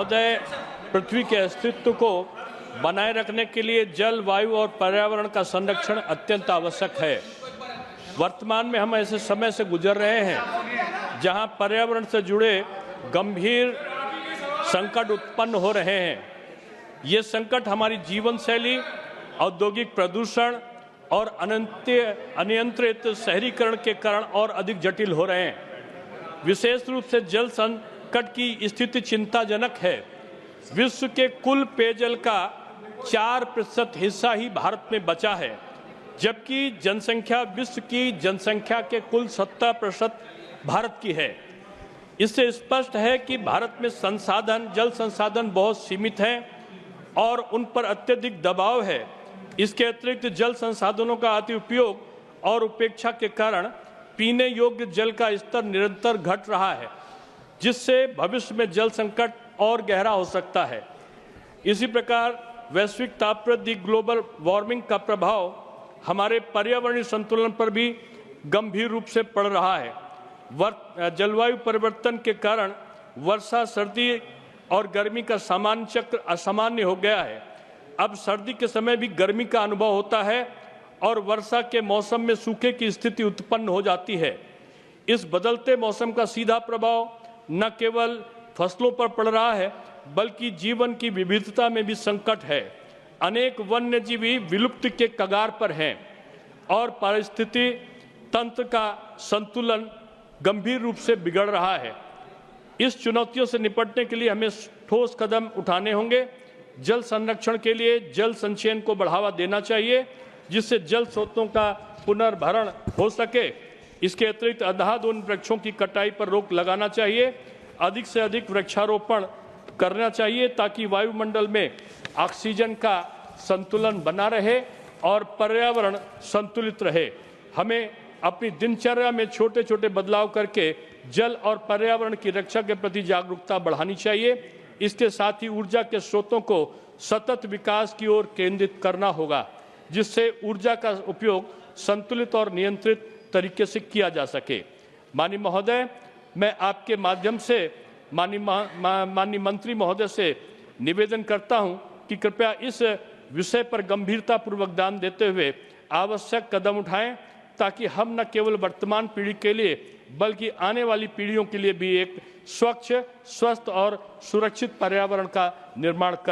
महोदय, पृथ्वी के अस्तित्व को बनाए रखने के लिए जल, वायु और पर्यावरण का संरक्षण अत्यंत आवश्यक है। वर्तमान में हम ऐसे समय से गुजर रहे हैं जहां पर्यावरण से जुड़े गंभीर संकट उत्पन्न हो रहे हैं। ये संकट हमारी जीवन शैली, औद्योगिक प्रदूषण और अनियंत्रित शहरीकरण के कारण और अधिक जटिल हो रहे हैं। विशेष रूप से जल संकट की स्थिति चिंताजनक है। विश्व के कुल पेयजल का 4% हिस्सा ही भारत में बचा है, जबकि जनसंख्या विश्व की जनसंख्या के कुल 70% भारत की है। इससे स्पष्ट है कि भारत में जल संसाधन बहुत सीमित हैं और उन पर अत्यधिक दबाव है। इसके अतिरिक्त जल संसाधनों का अति उपयोग और उपेक्षा के कारण पीने योग्य जल का स्तर निरंतर घट रहा है, जिससे भविष्य में जल संकट और गहरा हो सकता है। इसी प्रकार वैश्विक तापवृद्धि, ग्लोबल वार्मिंग का प्रभाव हमारे पर्यावरणीय संतुलन पर भी गंभीर रूप से पड़ रहा है। जलवायु परिवर्तन के कारण वर्षा, सर्दी और गर्मी का सामान्य चक्र असामान्य हो गया है। अब सर्दी के समय भी गर्मी का अनुभव होता है और वर्षा के मौसम में सूखे की स्थिति उत्पन्न हो जाती है। इस बदलते मौसम का सीधा प्रभाव न केवल फसलों पर पड़ रहा है, बल्कि जीवन की विविधता में भी संकट है। अनेक वन्यजीवी विलुप्ति के कगार पर हैं और पारिस्थितिकी तंत्र का संतुलन गंभीर रूप से बिगड़ रहा है। इस चुनौतियों से निपटने के लिए हमें ठोस कदम उठाने होंगे। जल संरक्षण के लिए जल संचयन को बढ़ावा देना चाहिए, जिससे जल स्रोतों का पुनर्भरण हो सके। इसके अतिरिक्त अंधाधुंध वृक्षों की कटाई पर रोक लगाना चाहिए। अधिक से अधिक वृक्षारोपण करना चाहिए ताकि वायुमंडल में ऑक्सीजन का संतुलन बना रहे और पर्यावरण संतुलित रहे। हमें अपनी दिनचर्या में छोटे छोटे बदलाव करके जल और पर्यावरण की रक्षा के प्रति जागरूकता बढ़ानी चाहिए। इसके साथ ही ऊर्जा के स्रोतों को सतत विकास की ओर केंद्रित करना होगा, जिससे ऊर्जा का उपयोग संतुलित और नियंत्रित तरीके से किया जा सके। माननीय महोदय, मैं आपके माध्यम से माननीय मंत्री महोदय से निवेदन करता हूं कि कृपया इस विषय पर गंभीरतापूर्वक ध्यान देते हुए आवश्यक कदम उठाएं, ताकि हम न केवल वर्तमान पीढ़ी के लिए बल्कि आने वाली पीढ़ियों के लिए भी एक स्वच्छ, स्वस्थ और सुरक्षित पर्यावरण का निर्माण कर